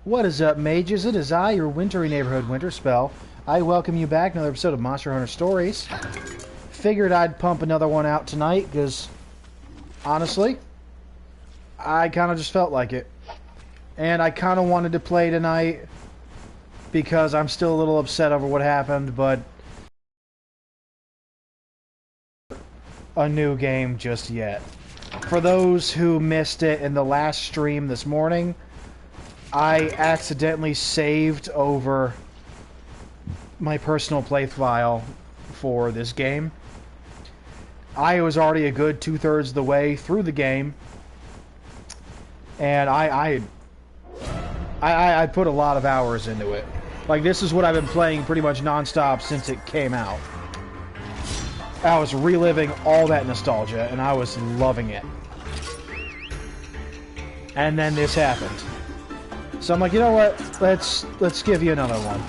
What is up, mages? It is I, your wintry neighborhood Winterspell. I welcome you back to another episode of Monster Hunter Stories. Figured I'd pump another one out tonight, because, honestly, I kind of just felt like it. And I kind of wanted to play tonight, because I'm still a little upset over what happened, but a new game just yet. For those who missed it in the last stream this morning, I accidentally saved over my personal play file for this game. I was already a good 2/3 of the way through the game, and I put a lot of hours into it. Like, this is what I've been playing pretty much non-stop since it came out. I was reliving all that nostalgia, and I was loving it. And then this happened. So I'm like, you know what? Let's give you another one.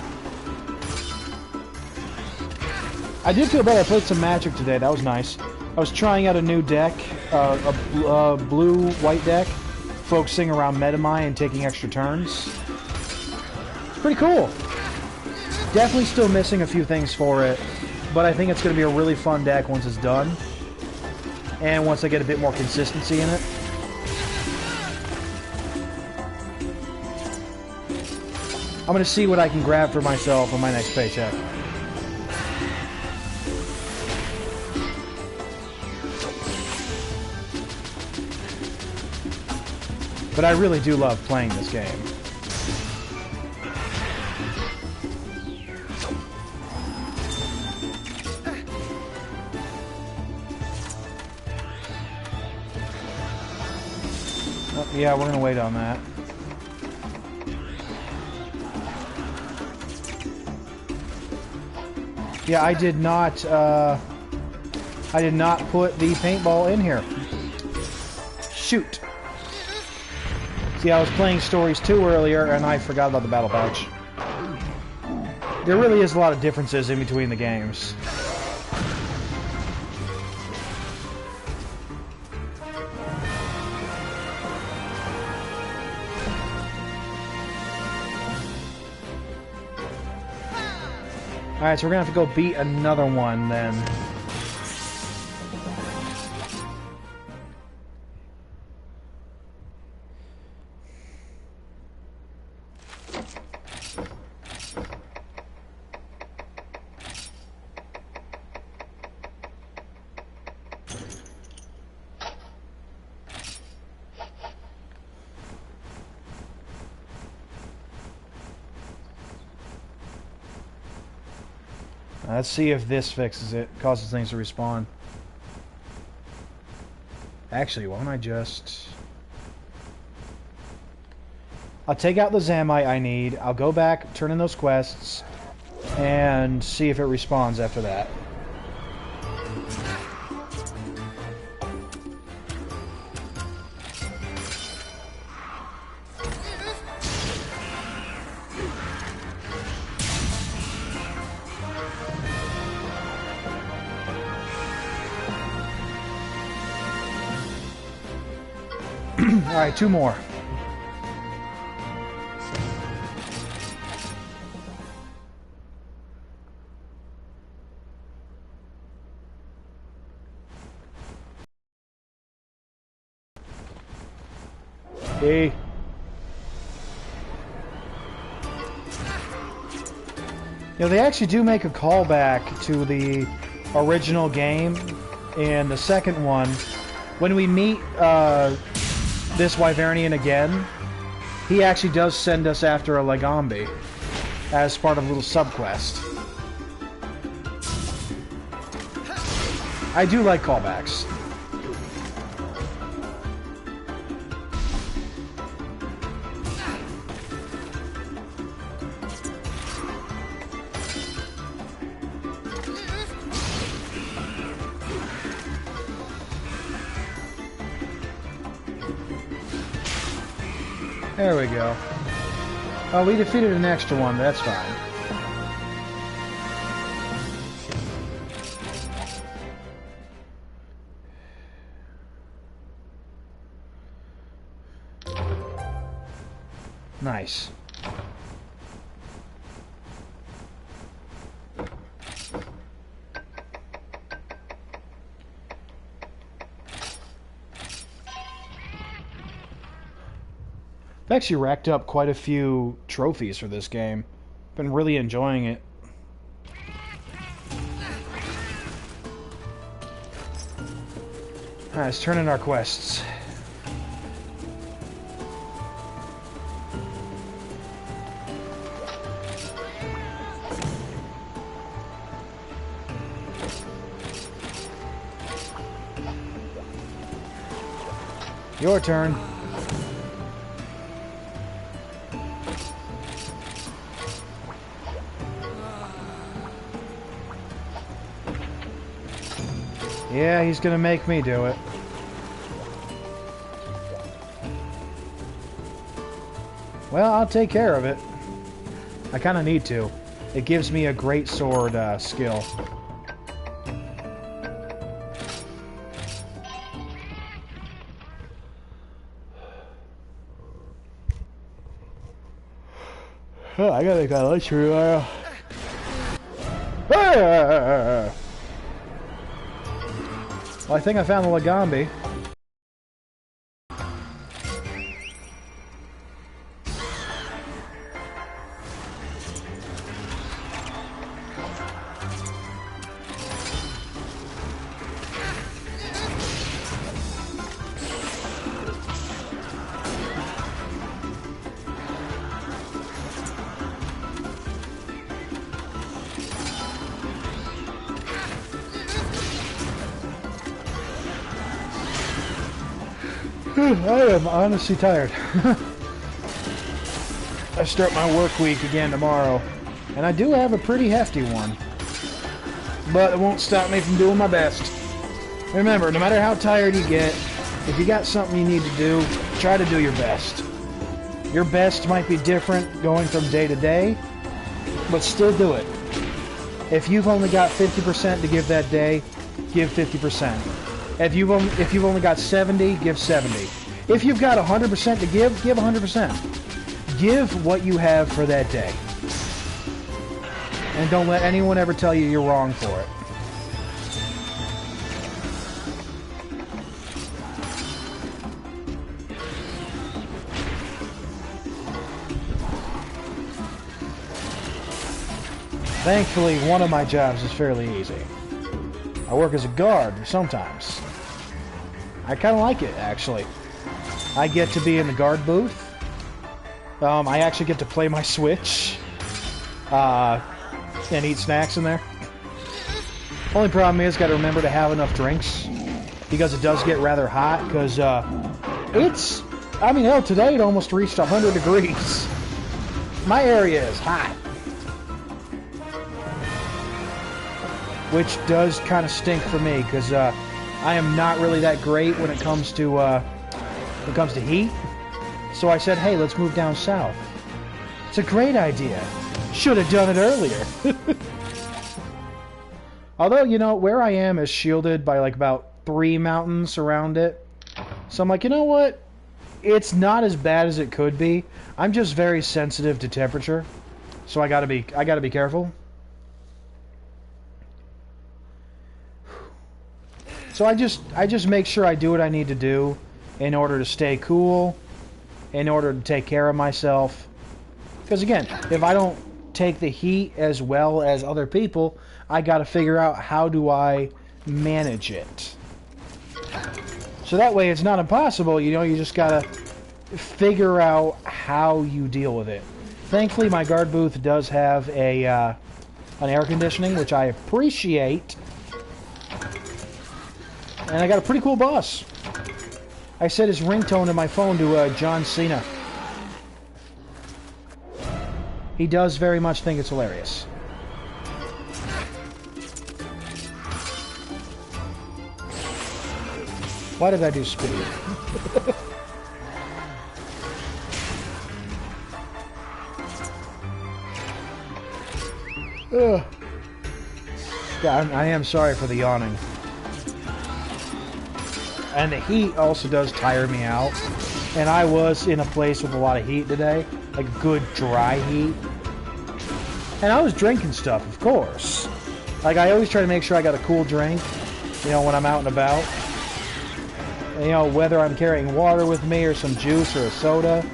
I did feel better. I played some Magic today. That was nice. I was trying out a new deck, a blue-white deck, focusing around Metamai and taking extra turns. It's pretty cool. Definitely still missing a few things for it, but I think it's going to be a really fun deck once it's done, and once I get a bit more consistency in it. I'm going to see what I can grab for myself on my next paycheck. But I really do love playing this game. Oh, yeah, we're going to wait on that. Yeah, I did not put the paintball in here. Shoot. See, I was playing Stories 2 earlier, and I forgot about the Battle Pouch. There really is a lot of differences in between the games. Alright, so we're gonna have to go beat another one then. Let's see if this fixes it, causes things to respawn. Actually, why don't I just... I'll take out the Zamite I need, I'll go back, turn in those quests, and see if it respawns after that. Alright, two more. Hey. You know, they actually do make a callback to the original game in the second one. When we meet, this Wyvernian again, he actually does send us after a Legambi as part of a little subquest. I do like callbacks. There we go. Oh, we defeated an extra one, but that's fine. Nice. I've actually racked up quite a few trophies for this game. Been really enjoying it. Alright, let's turn in our quests. Your turn. Yeah, he's gonna make me do it. Well, I'll take care of it. I kind of need to. It gives me a great sword skill. Oh, I gotta make my lunch for tomorrow. Well, I think I found the Lagambi. I am honestly tired. I start my work week again tomorrow, and I do have a pretty hefty one. But it won't stop me from doing my best. Remember, no matter how tired you get, if you got something you need to do, try to do your best. Your best might be different going from day to day, but still do it. If you've only got 50% to give that day, give 50%. If you've only got 70, give 70. If you've got 100% to give 100%. Give what you have for that day. And don't let anyone ever tell you you're wrong for it. Thankfully, one of my jobs is fairly easy. I work as a guard sometimes. I kind of like it, actually. I get to be in the guard booth. I actually get to play my Switch. And eat snacks in there. Only problem is, got to remember to have enough drinks. Because it does get rather hot, because, it's... I mean, hell, today it almost reached 100 degrees. My area is hot. Which does kind of stink for me, because, I am not really that great when it comes to heat. So I said, hey, let's move down south. It's a great idea. Should have done it earlier. Although, you know, where I am is shielded by like about 3 mountains around it. So I'm like, you know what? It's not as bad as it could be. I'm just very sensitive to temperature. So I gotta be careful. So I just make sure I do what I need to do in order to stay cool, in order to take care of myself. Because again, if I don't take the heat as well as other people, I got to figure out how do I manage it. So that way it's not impossible, you know, you just got to figure out how you deal with it. Thankfully, my guard booth does have a an air conditioning, which I appreciate. And I got a pretty cool boss. I set his ringtone in my phone to John Cena. He does very much think it's hilarious. Why did I do speed? Ugh. God, I am sorry for the yawning. And the heat also does tire me out. And I was in a place with a lot of heat today. Like good dry heat. And I was drinking stuff, of course. Like I always try to make sure I got a cool drink. You know, when I'm out and about. And, you know, whether I'm carrying water with me or some juice or a soda.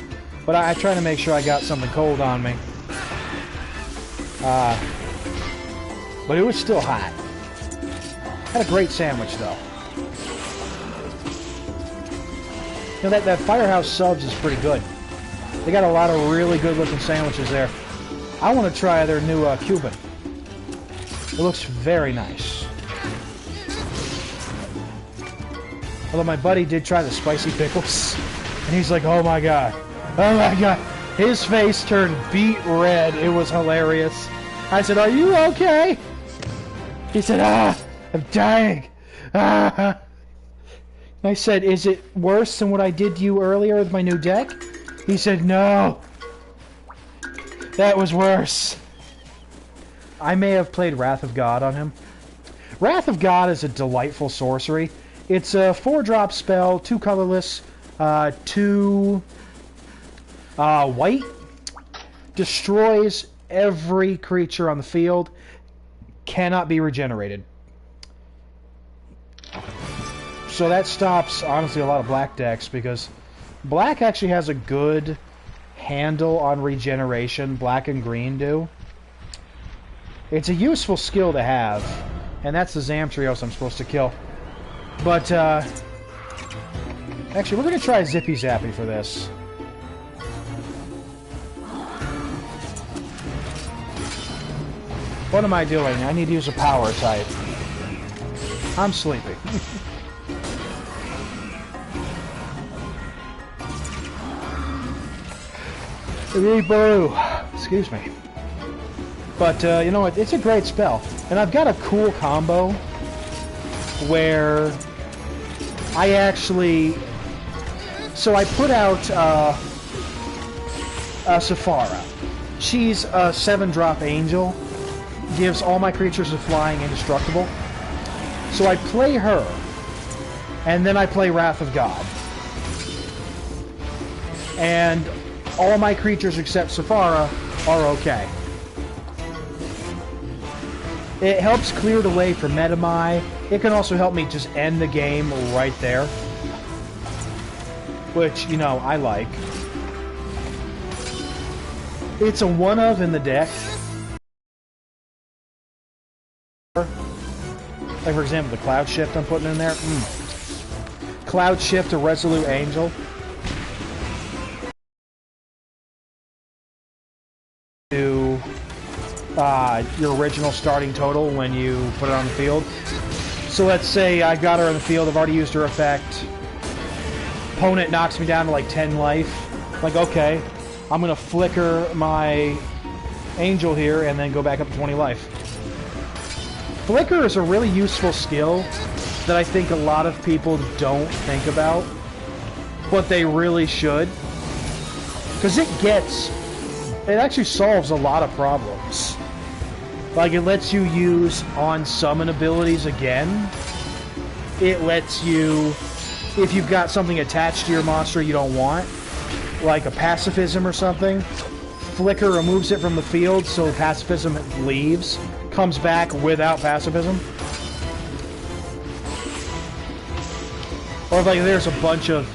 But I try to make sure I got something cold on me. But it was still hot. Had a great sandwich, though. You know, that Firehouse Subs is pretty good. They got a lot of really good-looking sandwiches there. I want to try their new Cuban. It looks very nice. Although my buddy did try the spicy pickles, and he's like, oh my god. Oh my god. His face turned beet red. It was hilarious. I said, are you okay? He said, I'm dying. Ah. I said, is it worse than what I did to you earlier with my new deck? He said, no. That was worse. I may have played Wrath of God on him. Wrath of God is a delightful sorcery. It's a 4-drop spell, 2 colorless, 2 white. Destroys every creature on the field. Cannot be regenerated. So that stops, honestly, a lot of black decks, because black actually has a good handle on regeneration. Black and green do. It's a useful skill to have, and that's the Zamtrios I'm supposed to kill. But, actually, we're going to try Zippy Zappy for this. What am I doing? I need to use a power type. I'm sleepy. Excuse me. But, you know what? It's a great spell. And I've got a cool combo where I actually... So I put out Sephara. She's a 7-drop angel. Gives all my creatures a flying indestructible. So I play her. And then I play Wrath of God. And all my creatures except Sephara are okay. It helps clear the way for Metamai. It can also help me just end the game right there. Which, you know, I like. It's a one-of in the deck. Like, for example, the Cloud Shift I'm putting in there. Cloud Shift to Resolute Angel. To your original starting total when you put it on the field. So let's say I got her in the field, I've already used her effect. Opponent knocks me down to like 10 life. Like, okay, I'm gonna flicker my angel here and then go back up to 20 life. Flicker is a really useful skill that I think a lot of people don't think about, but they really should. Because it actually solves a lot of problems. Like, it lets you use on-summon abilities again. It lets you, if you've got something attached to your monster you don't want, like a pacifism or something, Flicker removes it from the field so pacifism leaves, comes back without pacifism. Or if, like, there's a bunch of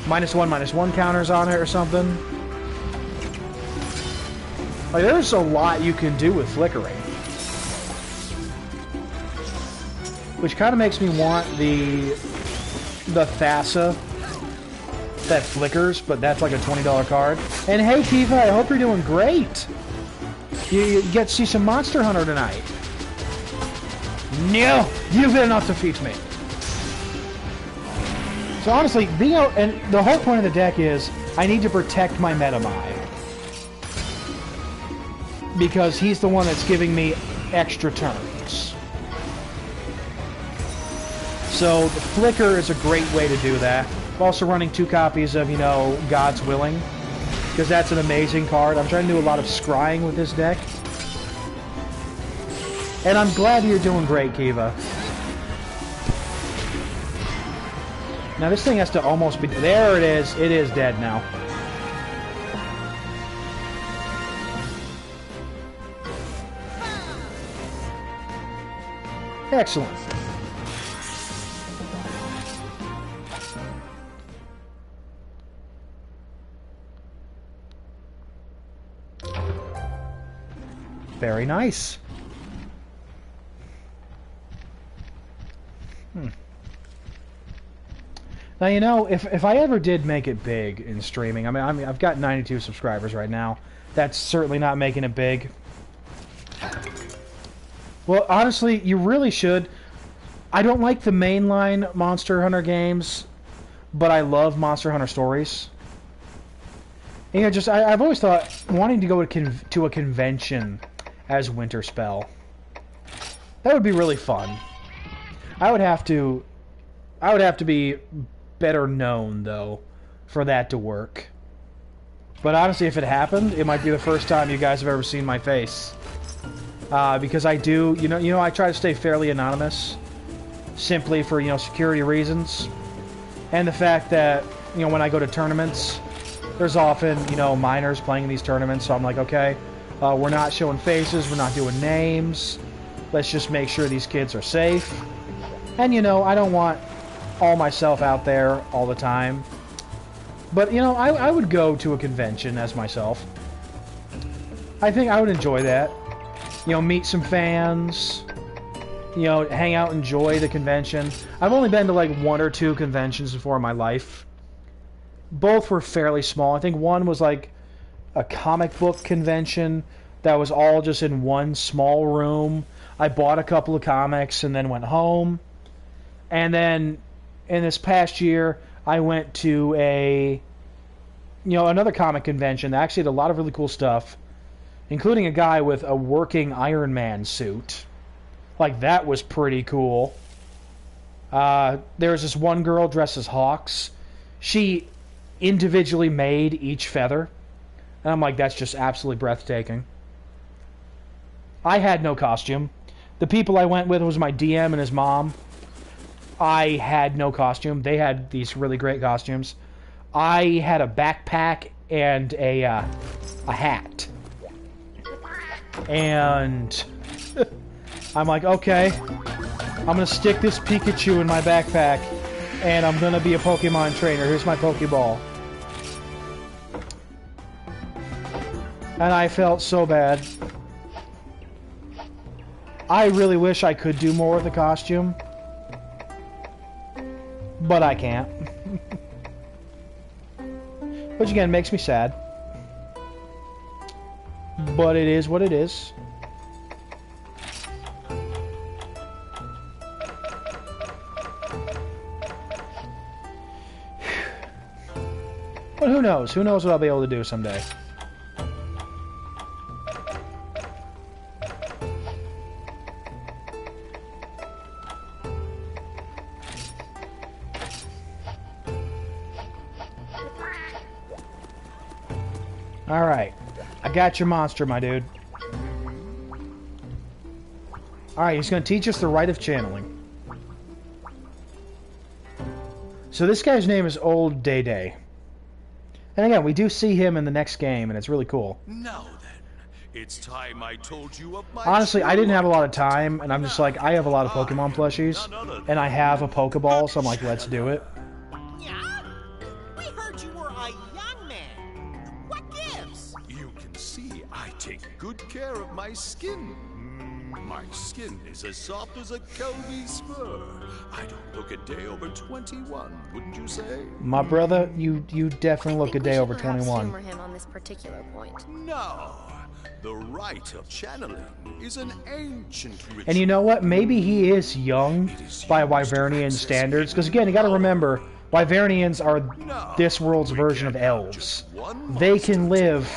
-1/-1 counters on it or something. Like, there's a lot you can do with flickering. Which kind of makes me want the Thassa that flickers, but that's like a $20 card. And hey, Kiva, I hope you're doing great! You get to see some Monster Hunter tonight. No! You've been enough to defeat me. So honestly, being out, and the whole point of the deck is, I need to protect my Metamai. Because he's the one that's giving me extra turns. So, the Flicker is a great way to do that. I'm also running 2 copies of, you know, God's Willing. Because that's an amazing card. I'm trying to do a lot of scrying with this deck. And I'm glad you're doing great, Kiva. Now, this thing has to almost be... There it is. It is dead now. Excellent. Very nice. Now, you know, if I ever did make it big in streaming, I mean, I've got 92 subscribers right now. That's certainly not making it big. Well, honestly, you really should. I don't like the mainline Monster Hunter games, but I love Monster Hunter stories. And, you know, just I've always thought wanting to go to a convention as Winterspell. That would be really fun. I would have to be better known, though, for that to work. But honestly, if it happened, it might be the first time you guys have ever seen my face. Because I do, you know, I try to stay fairly anonymous, simply for, you know, security reasons. And the fact that, you know, when I go to tournaments, there's often, you know, minors playing in these tournaments, so I'm like, okay, we're not showing faces, we're not doing names, let's just make sure these kids are safe. And, you know, I don't want all myself out there all the time. But, you know, I would go to a convention as myself. I think I would enjoy that. You know, meet some fans. You know, hang out, enjoy the convention. I've only been to like 1 or 2 conventions before in my life. Both were fairly small. I think one was like a comic book convention that was all just in one small room. I bought a couple of comics and then went home. And then in this past year, I went to another comic convention that actually had a lot of really cool stuff, including a guy with a working Iron Man suit. Like, that was pretty cool. There was this one girl dressed as Hawks. She individually made each feather. And I'm like, that's just absolutely breathtaking. I had no costume. The people I went with was my DM and his mom. I had no costume. They had these really great costumes. I had a backpack and a hat. And I'm like, okay, I'm going to stick this Pikachu in my backpack, and I'm going to be a Pokemon trainer. Here's my Pokeball. And I felt so bad. I really wish I could do more with the costume. But I can't. Which again makes me sad. But it is what it is. But who knows? Who knows what I'll be able to do someday. Alright. I got your monster, my dude. Alright, he's going to teach us the rite of channeling. So this guy's name is Old Day Day. And again, we do see him in the next game, and it's really cool. Now then, it's time I told you of my Honestly, I didn't have a lot of time, and I'm just like, I have a lot of Pokemon plushies, and I have a Pokeball, so I'm like, let's do it. Yeah? We heard you were a young man. What gives? You can see I take good care of my skin. My skin is as soft as a Kelby's fur. I don't look a day over 21, wouldn't you say? My brother, you definitely look a day over I think we should 21. humor him on this particular point. No. The rite of channeling is an ancient ritual. And you know what? Maybe he is young by Wyvernian standards. Because again, you gotta remember, Wyvernians are this world's version of elves. They can live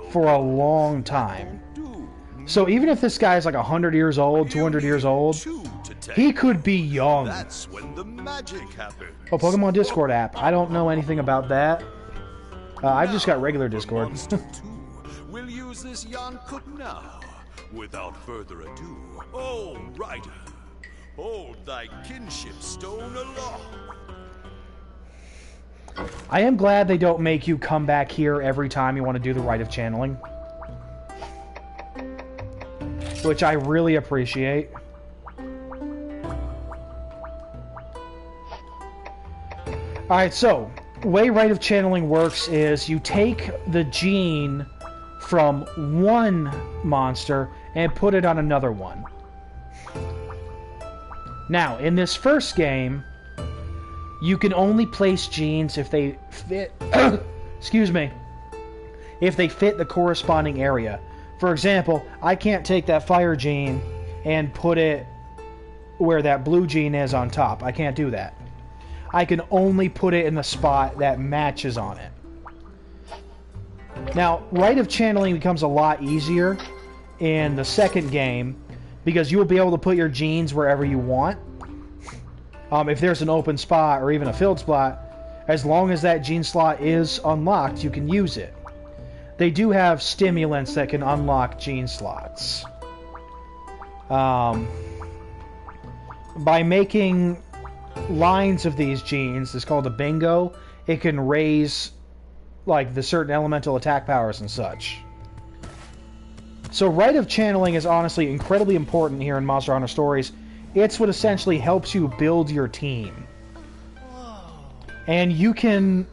for a long time. So even if this guy's like 100 years old, 200 years old, he could be young. That's when the magic happens. Oh, Pokemon Discord app. I don't know anything about that. I've just got regular Discord. We'll use this Yankut now. Without further ado, oh rider, hold thy kinship stone aloft. I am glad they don't make you come back here every time you want to do the rite of channeling. Which I really appreciate. Alright, so, the way rite of channeling works is you take the gene from one monster and put it on another one. Now, in this first game, you can only place genes if they fit... excuse me. If they fit the corresponding area. For example, I can't take that fire gene and put it where that blue gene is on top. I can't do that. I can only put it in the spot that matches on it. Now, rite of channeling becomes a lot easier in the second game because you'll be able to put your genes wherever you want. If there's an open spot or even a filled spot, as long as that gene slot is unlocked, you can use it. They do have stimulants that can unlock gene slots. By making lines of these genes, it's called a bingo, it can raise like the certain elemental attack powers and such. So rite of channeling is honestly incredibly important here in Monster Hunter Stories. It's what essentially helps you build your team. And you can...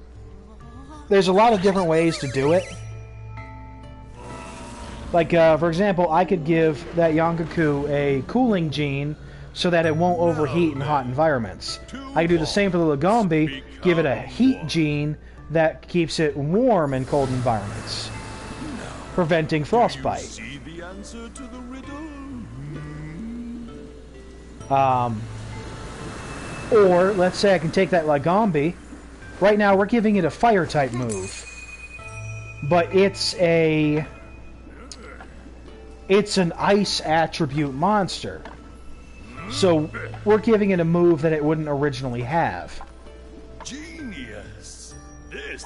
There's a lot of different ways to do it. Like, for example, I could give that Yonkaku a cooling gene so that it won't overheat in hot environments. I could do the same for the Lagombi, give it a heat gene that keeps it warm in cold environments, preventing frostbite. See the answer to the riddle? Or, let's say I can take that Lagombi. Right now, we're giving it a fire-type move. But it's an ice attribute monster. So, we're giving it a move that it wouldn't originally have. Genius! This...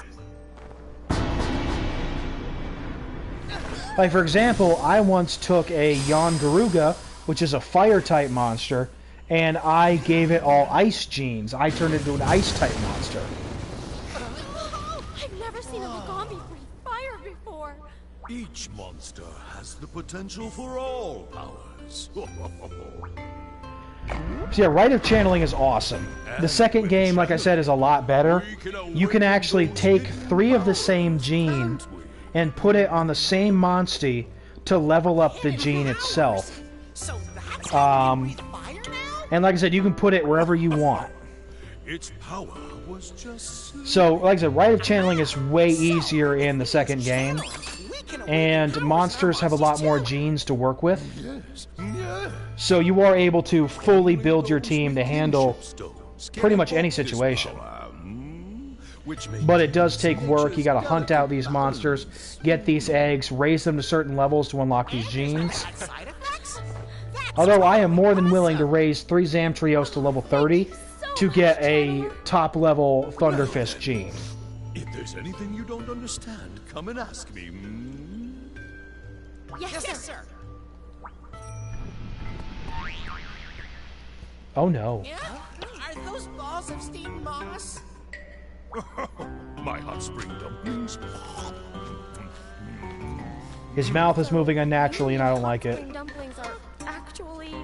Like, for example, I once took a Yongaruga, which is a fire-type monster, and I gave it all ice genes. I turned it into an ice-type monster. I've never seen a Lagombi breathe fire before. Each monster has the potential for all powers. So yeah, rite of channeling is awesome. The second game, like I said, is a lot better. You can actually take 3 of the same gene and put it on the same monstie to level up the gene itself. So that's how you breathe fire now? And like I said, you can put it wherever you want. Its power was just... So, like I said, rite of channeling is way easier in the second game. And monsters have a lot more genes to work with. Yes, yes. So you are able to fully build your team to handle pretty much any situation. But it does take work. You gotta hunt out these monsters, get these eggs, raise them to certain levels to unlock these genes. Side effects? Although I am more than willing to raise 3 Zamtrios to level 30 to get a top level Thunderfist gene. If there's anything you don't understand, come and ask me. Yes, sir. Oh no. Yeah? Are those balls of steamed moss? My hot spring dumplings. His mouth is moving unnaturally and I don't like it. Spring dumplings are actually...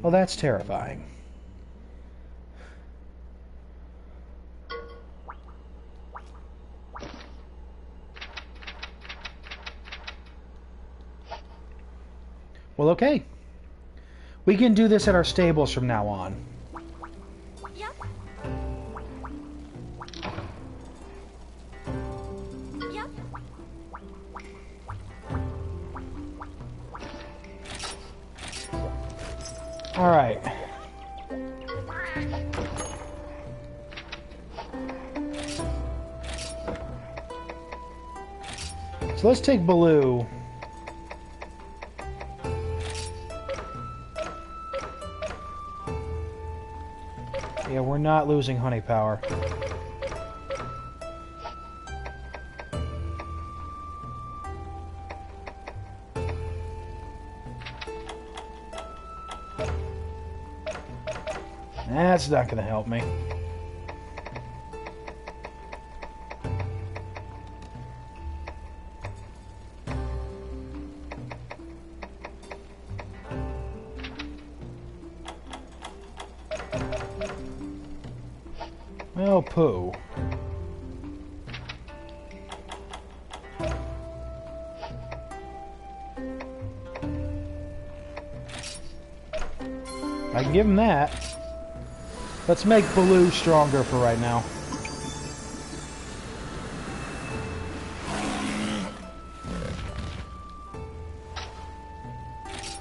Well, that's terrifying. Well, okay. We can do this at our stables from now on. Yep. Yep. All right. So let's take Baloo. Yeah, we're not losing honey power. That's not going to help me. Oh, poo. I can give him that. Let's make Baloo stronger for right now.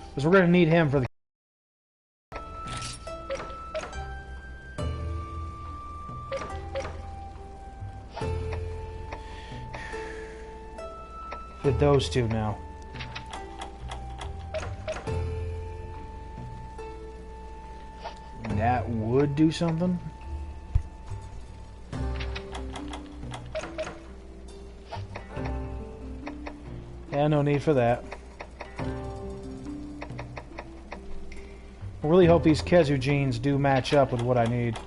Because we're going to need him for the... Get those two now. That would do something. Yeah, no need for that. I really hope these Kezu genes do match up with what I need.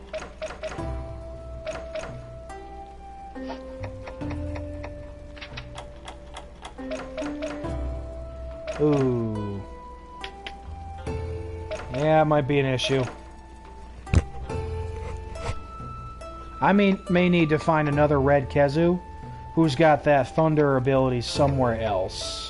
Ooh. Yeah, it might be an issue. I may need to find another red Kezu who's got that thunder ability somewhere else.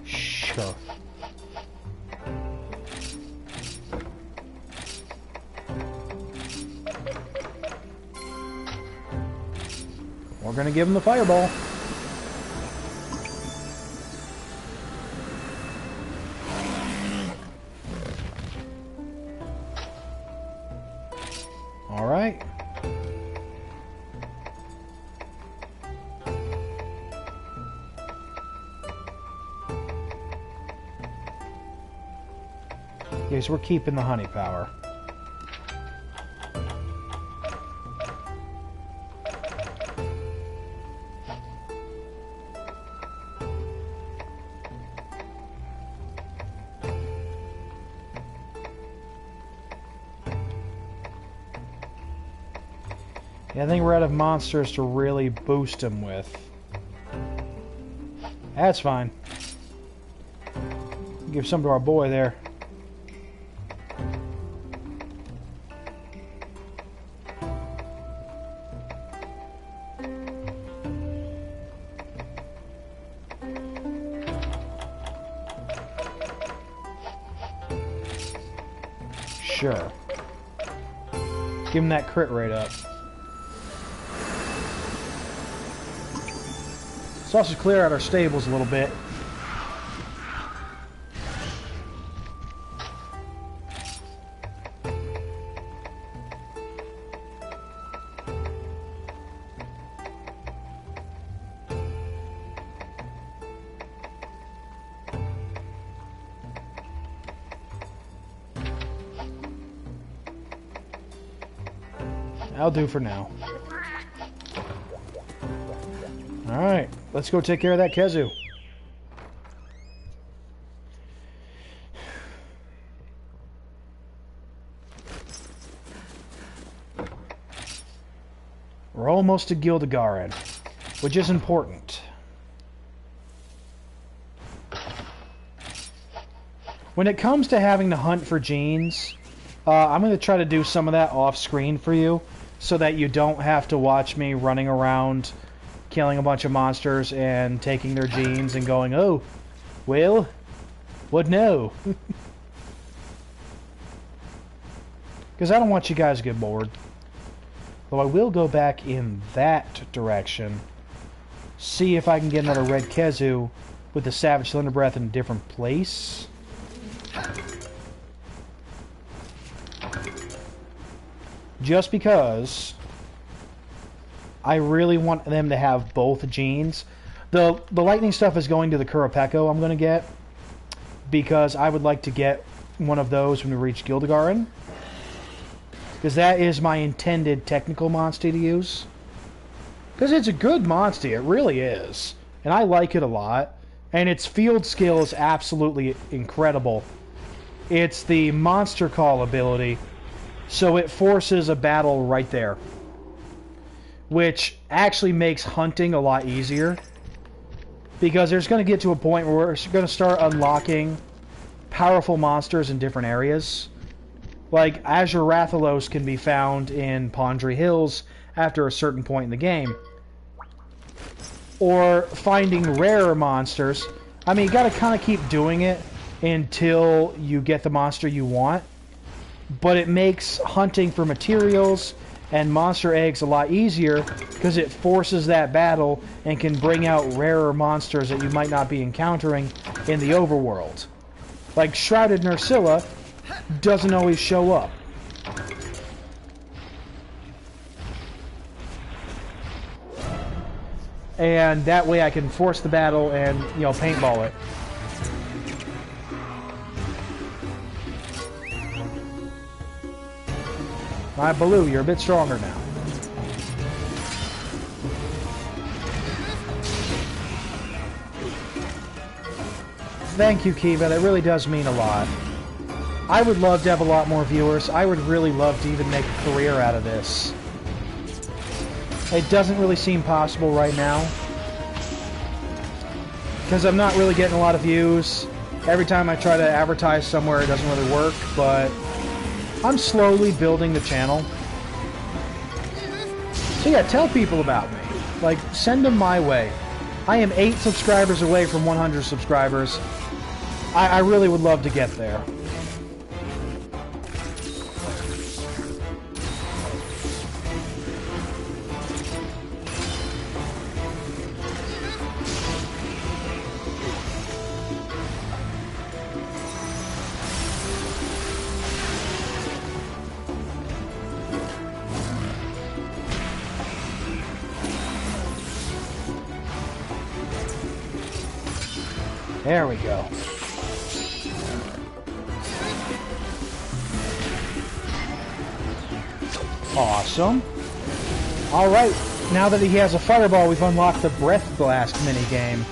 Sure. We're gonna give him the fireball. All right. Yes, we're keeping the honey power. Yeah, I think we're out of monsters to really boost him with. That's fine. Give some to our boy there. Sure. Give him that crit rate up. Let's also clear out our stables a little bit. I'll do for now. Alright, let's go take care of that Kezu. We're almost to Gildegarin, which is important. When it comes to having to hunt for genes, I'm going to try to do some of that off-screen for you, so that you don't have to watch me running around killing a bunch of monsters and taking their genes and going, oh, well, what no? Because I don't want you guys to get bored. Though I will go back in that direction, see if I can get another red Kezu with the Savage Thunder Breath in a different place. Just because I really want them to have both genes. The lightning stuff is going to the Kurapeko I'm going to get, because I would like to get one of those when we reach Gildegarin, because that is my intended technical monster to use. Because it's a good monster, it really is. And I like it a lot. And its field skill is absolutely incredible. It's the monster call ability, so it forces a battle right there, which actually makes hunting a lot easier, because there's going to get to a point where we're going to start unlocking powerful monsters in different areas. Like Azure Rathalos can be found in Pondry Hills after a certain point in the game. Or finding rarer monsters. I mean, you got to kind of keep doing it until you get the monster you want. But it makes hunting for materials and monster eggs a lot easier because it forces that battle and can bring out rarer monsters that you might not be encountering in the overworld. Like Shrouded Nursilla doesn't always show up. And that way I can force the battle and, you know, paintball it. Alright, Baloo, you're a bit stronger now. Thank you, Kiva. That really does mean a lot. I would love to have a lot more viewers. I would really love to even make a career out of this. It doesn't really seem possible right now, because I'm not really getting a lot of views. Every time I try to advertise somewhere, it doesn't really work, but I'm slowly building the channel. So yeah, tell people about me. Like, send them my way. I am 8 subscribers away from 100 subscribers. I really would love to get there. There we go. Awesome. Alright, now that he has a fireball, we've unlocked the Breath Blast minigame.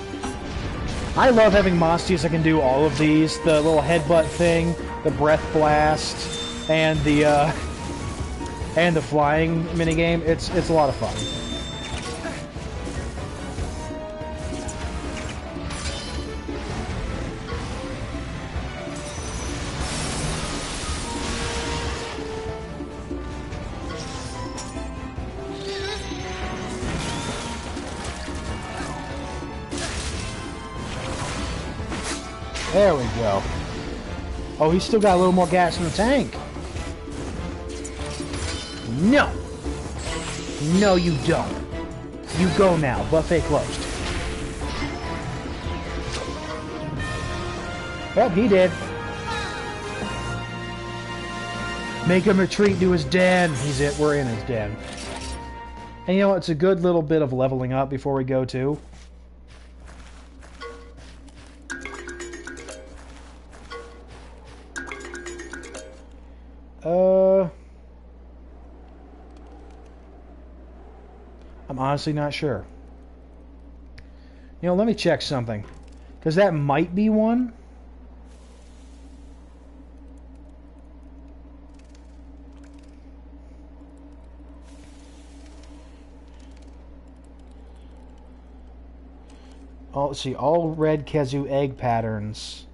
I love having Monsties that can do all of these. The little headbutt thing, the Breath Blast, and the flying minigame. It's a lot of fun. There we go. Oh, he's still got a little more gas in the tank. No. No, you don't. You go now. Buffet closed. Well, he did. Make him retreat to his den. We're in his den. And you know, it's a good little bit of leveling up before we go to. I'm honestly not sure. You know, let me check something. Because that might be one. Oh, let's see. All red Kezu egg patterns.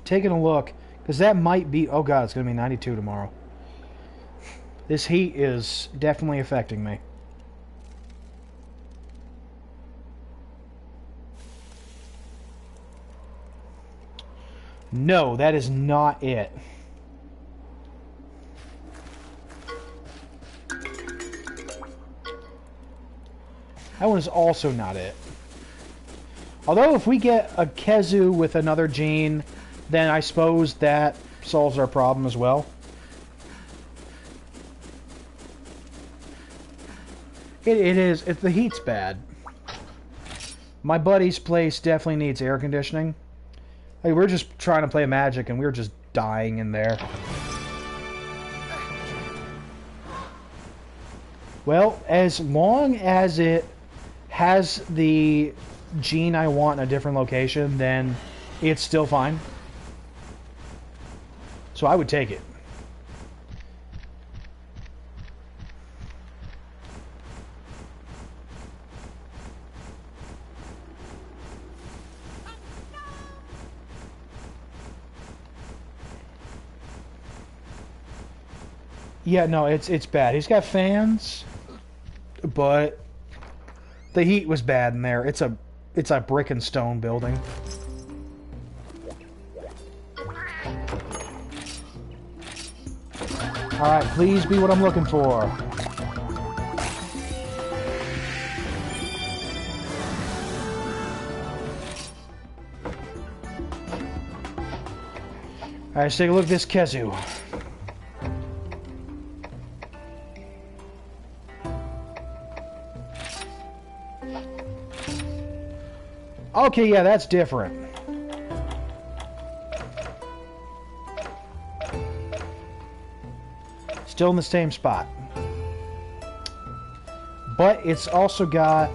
Taking a look, because that might be... Oh god, it's going to be 92 tomorrow. This heat is definitely affecting me. No, that is not it. That one is also not it. Although if we get a Kezu with another gene, then I suppose that solves our problem as well. It is. If the heat's bad. My buddy's place definitely needs air conditioning. Like, we're just trying to play Magic, and we were just dying in there. Well, as long as it has the gene I want in a different location, then it's still fine. So I would take it. Yeah, no, it's bad. He's got fans, but the heat was bad in there. It's a brick and stone building. Alright, please be what I'm looking for. Alright, let's take a look at this Kezu. Okay, yeah, that's different. Still in the same spot. But it's also got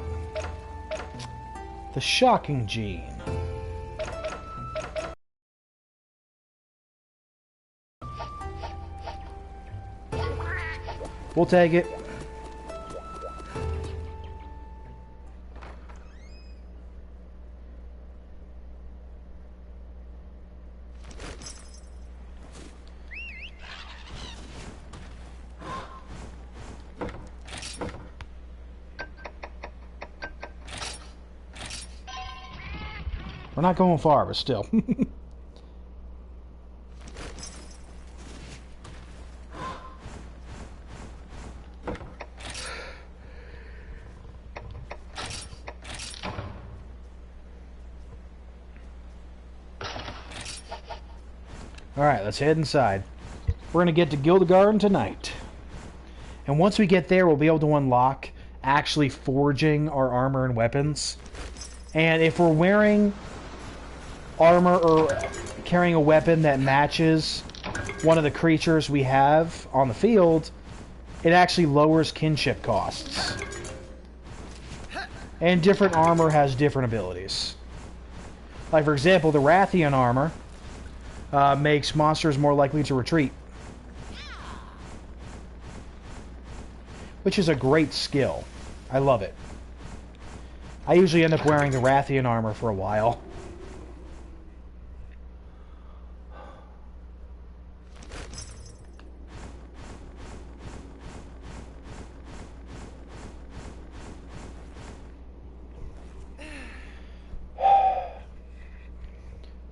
the shocking gene. We'll take it. We're not going far, but still. Alright, let's head inside. We're going to get to Gildegarden tonight. And once we get there, we'll be able to unlock actually forging our armor and weapons. And if we're wearing armor or carrying a weapon that matches one of the creatures we have on the field, it actually lowers kinship costs. And different armor has different abilities. Like, for example, the Rathian armor makes monsters more likely to retreat. Which is a great skill. I love it. I usually end up wearing the Rathian armor for a while.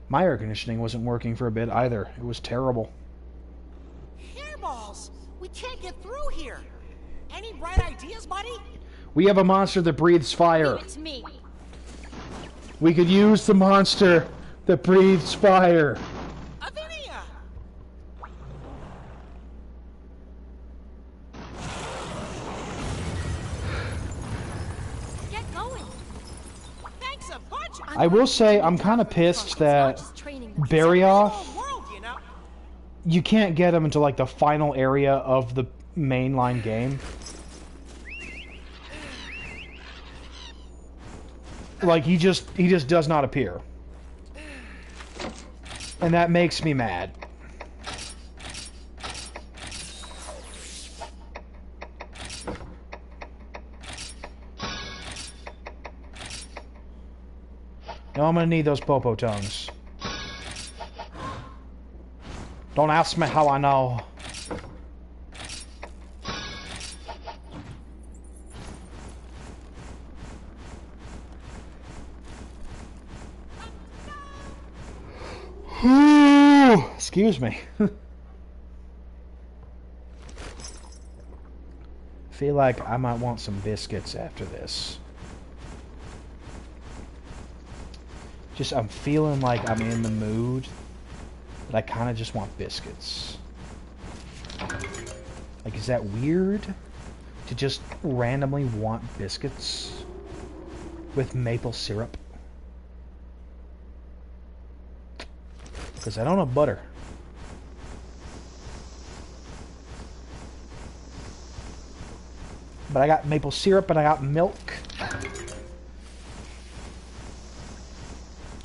My air conditioning wasn't working for a bit either. It was terrible. Hairballs! We can't get through here. Any bright ideas, buddy? We have a monster that breathes fire. Leave it to me. We could use the monster that breathes fire. Avinia! Get going. Thanks a bunch. I will say I'm kind of pissed that Barryoff, World, you know. you can't get him into like the final area of the mainline game. Like he just does not appear. And that makes me mad. Now I'm gonna need those popo tongues. Don't ask me how I know. Excuse me. Feel like I might want some biscuits after this. I'm feeling like I'm in the mood, but I kind of just want biscuits. Like, is that weird to just randomly want biscuits with maple syrup? Because I don't have butter. But I got maple syrup and I got milk. I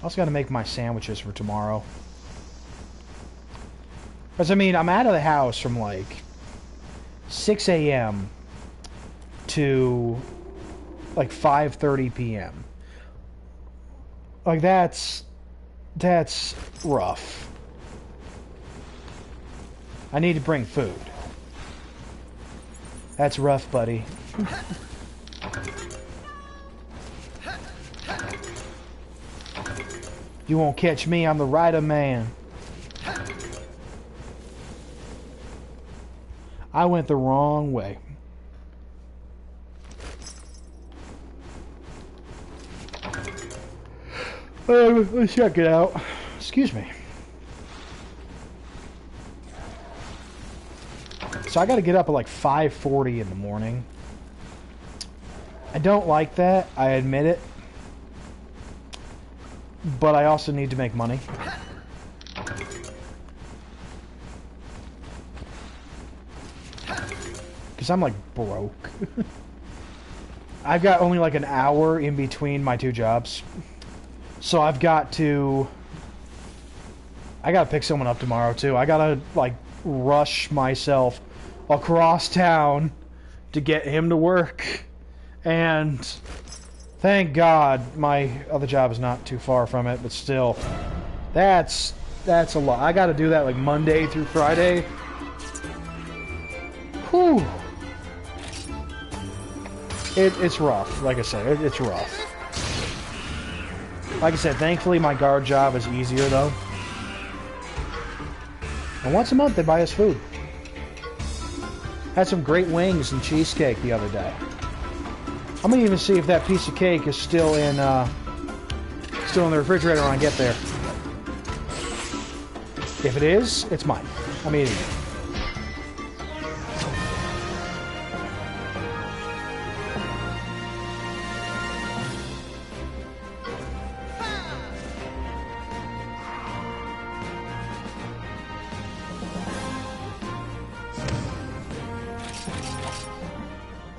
also got to make my sandwiches for tomorrow. Because, I mean, I'm out of the house from like 6 a.m. to like 5:30 p.m. Like, that's rough. I need to bring food. That's rough, buddy. You won't catch me, I'm the Rider Man. I went the wrong way. Let's check it out. Excuse me. So I gotta get up at like 5:40 in the morning. I don't like that, I admit it. But I also need to make money. Because I'm like broke. I've got only like an hour in between my two jobs. So I gotta pick someone up tomorrow too. I gotta like rush myself across town to get him to work. And thank God my other job is not too far from it, but still, that's a lot. I gotta do that like Monday through Friday. Whew. It's rough, like I said, it's rough. Like I said, thankfully my guard job is easier though. And once a month they buy us food. Had some great wings and cheesecake the other day. I'm gonna even see if that piece of cake is still in the refrigerator when I get there. If it is, it's mine. I'm eating it.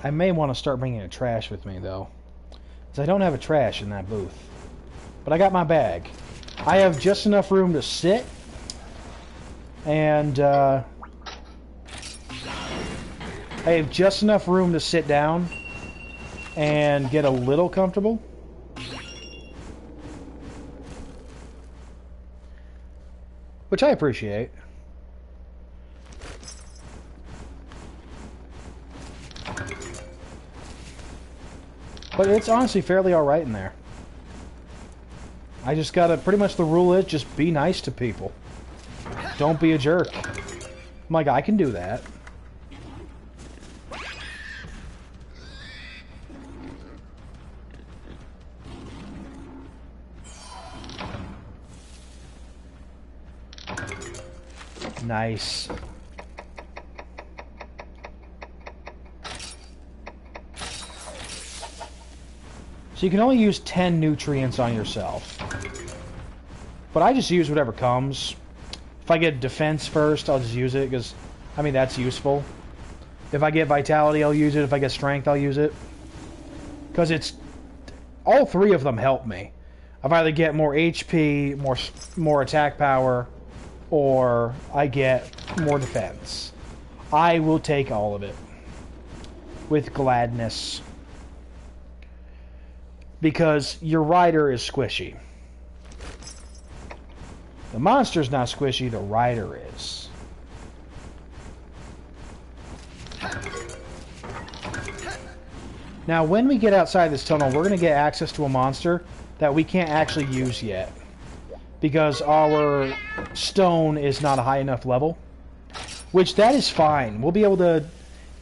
I may want to start bringing a trash with me, though. Because I don't have a trash in that booth. But I got my bag. I have just enough room to sit. And, I have just enough room to sit down and get a little comfortable. Which I appreciate. But it's honestly fairly alright in there. I just gotta, pretty much the rule is just be nice to people. Don't be a jerk. I'm like, I can do that. Nice. So you can only use 10 nutrients on yourself. But I just use whatever comes. If I get defense first, I'll just use it, because, I mean, that's useful. If I get vitality, I'll use it. If I get strength, I'll use it. Because it's... all three of them help me. I've either get more HP, more attack power, or I get more defense. I will take all of it. With gladness. Because your rider is squishy. The monster's not squishy, the rider is. Now, when we get outside this tunnel, we're going to get access to a monster that we can't actually use yet. Because our stone is not a high enough level. Which, that is fine. We'll be able to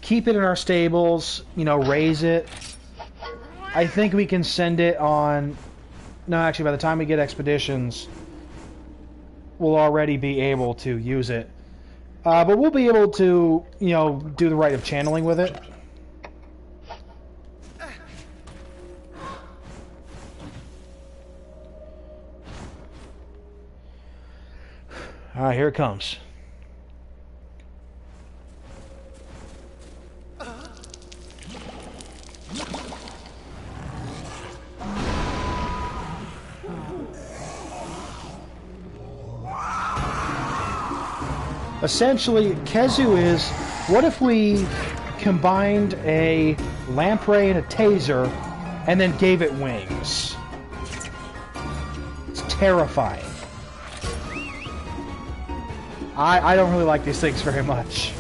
keep it in our stables, you know, raise it. I think we can send it on... No, actually, by the time we get expeditions, we'll already be able to use it. But we'll be able to, you know, do the rite of channeling with it. Alright, here it comes. Essentially, Kezu is, what if we combined a lamprey and a taser and then gave it wings? It's terrifying. I don't really like these things very much.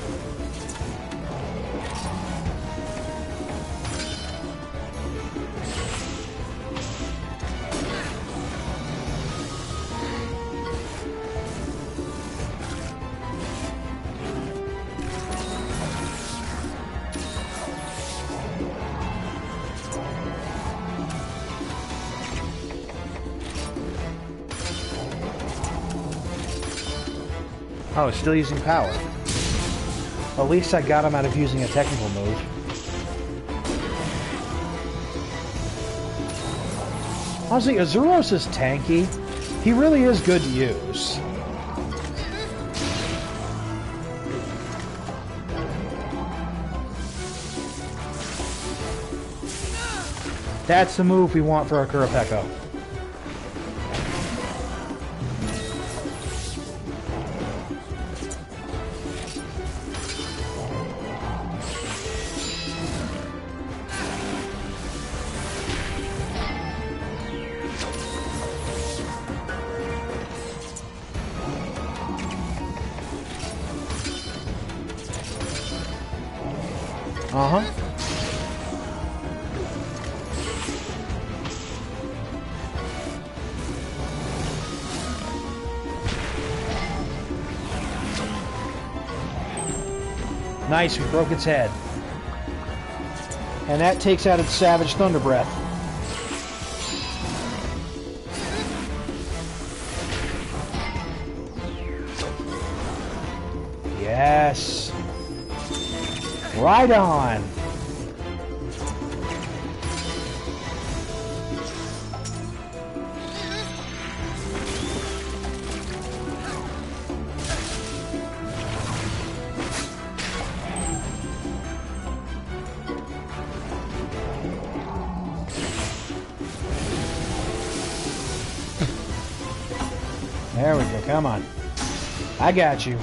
Oh, still using power. At least I got him out of using a technical move. Honestly, Azuros is tanky. He really is good to use. That's the move we want for our Kurapeko. Uh-huh. Nice, we broke its head. And that takes out its Savage Thunder Breath. Yes. Right on. There we go, come on. I got you.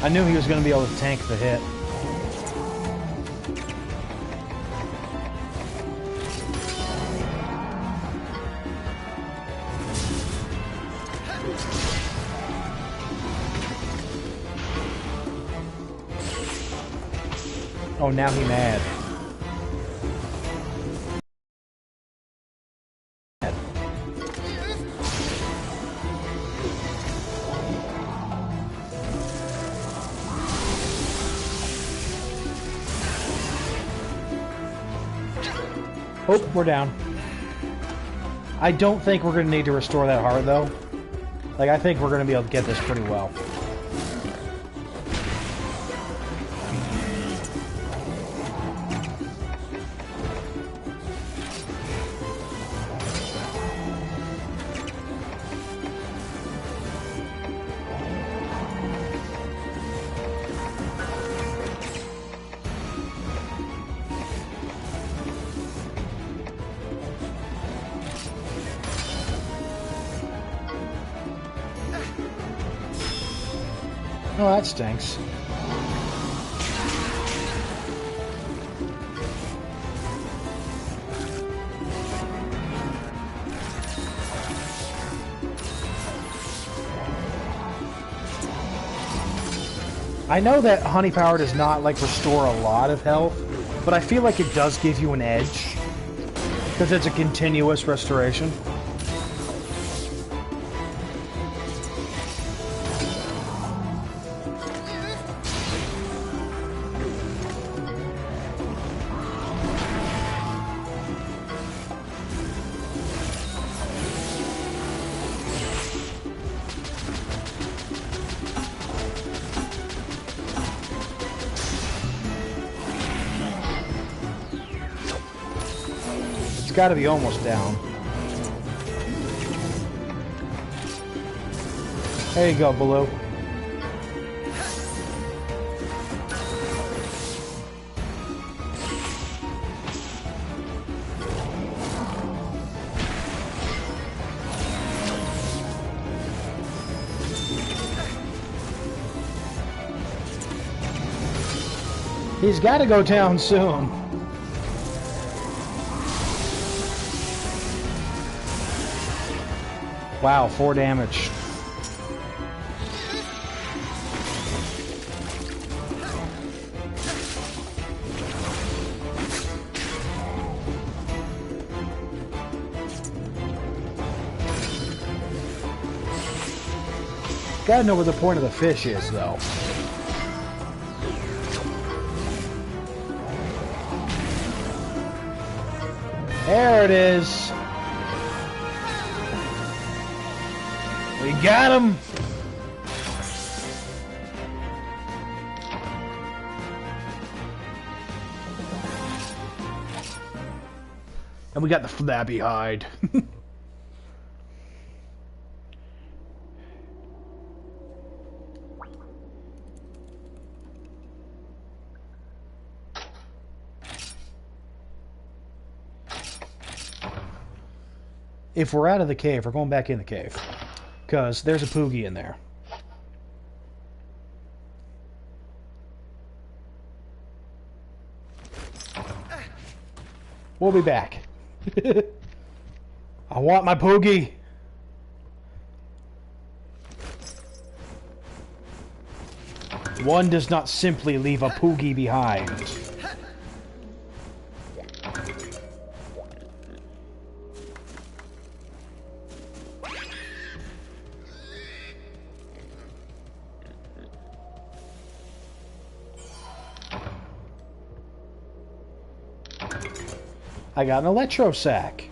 I knew he was going to be able to tank the hit. Oh, now he mad. Oh, we're down. I don't think we're going to need to restore that heart, though. Like, I think we're going to be able to get this pretty well. Oh, that stinks. I know that honey power does not like restore a lot of health, but I feel like it does give you an edge because it's a continuous restoration. got to be almost down. There you go, Baloo. He's got to go down soon. Wow, 4 damage. Gotta know where the point of the fish is, though. There it is. We got him. And we got the flabby hide. If we're out of the cave, we're going back in the cave. Because there's a Poogie in there. We'll be back. I want my Poogie. One does not simply leave a Poogie behind. I got an electro sack.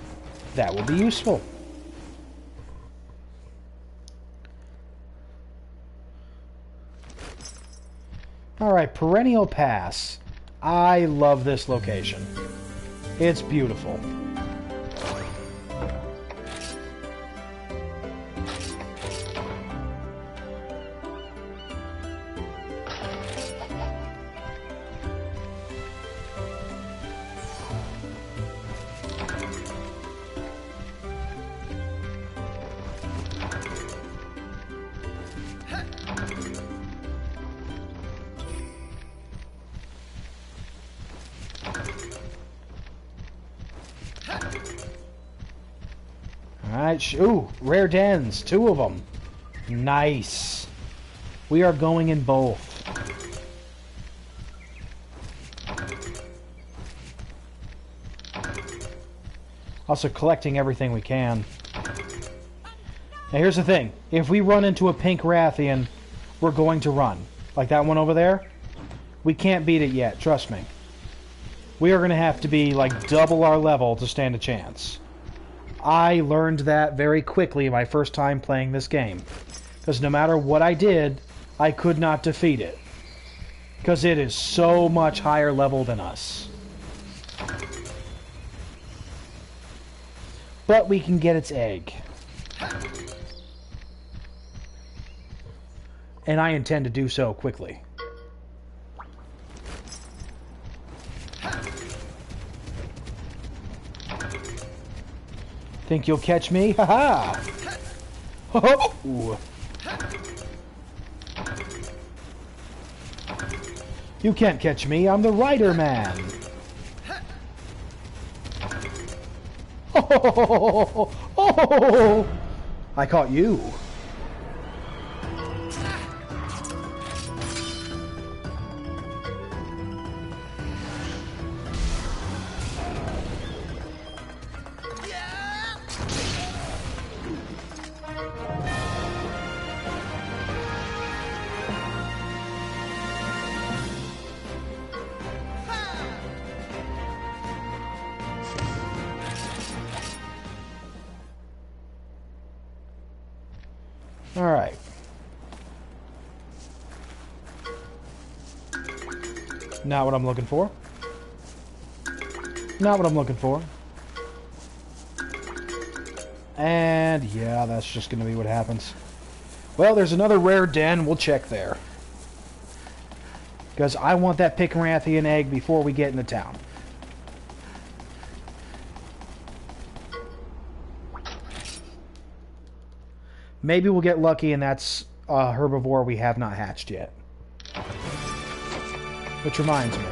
That will be useful. Alright, Perennial Pass. I love this location. It's beautiful. Alright, ooh, rare dens, 2 of them. Nice. We are going in both. Also collecting everything we can. Now here's the thing. If we run into a pink Rathian, we're going to run. Like that one over there. We can't beat it yet, trust me. We are going to have to be like double our level to stand a chance. I learned that very quickly my first time playing this game. Because no matter what I did, I could not defeat it. Because it is so much higher level than us. But we can get its egg. And I intend to do so quickly. Think you'll catch me? Ha ha! Oh! You can't catch me, I'm the Rider Man! Oh! Oh! I caught you. Alright. Not what I'm looking for. Not what I'm looking for. And yeah, that's just going to be what happens. Well, there's another rare den. We'll check there. Because I want that Pickerathian egg before we get into town. Maybe we'll get lucky and that's a herbivore we have not hatched yet. Which reminds me.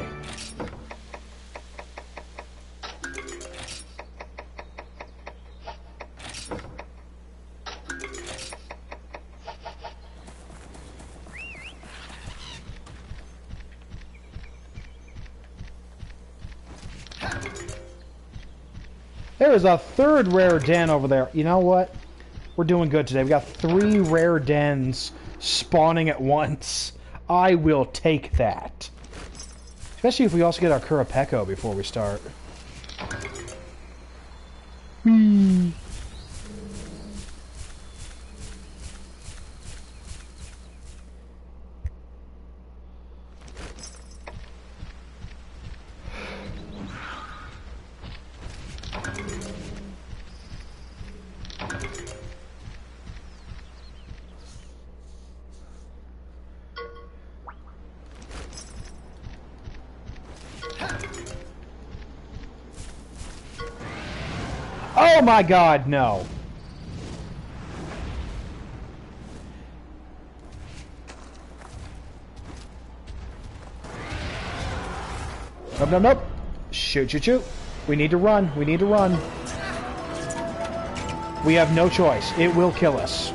There is a third rare den over there. You know what? We're doing good today. We got 3 rare dens spawning at once. I will take that. Especially if we also get our Kurapeko before we start. Whee! Oh my god, no. Nope, nope, nope. Shoot, shoot, shoot. We need to run. We need to run. We have no choice. It will kill us.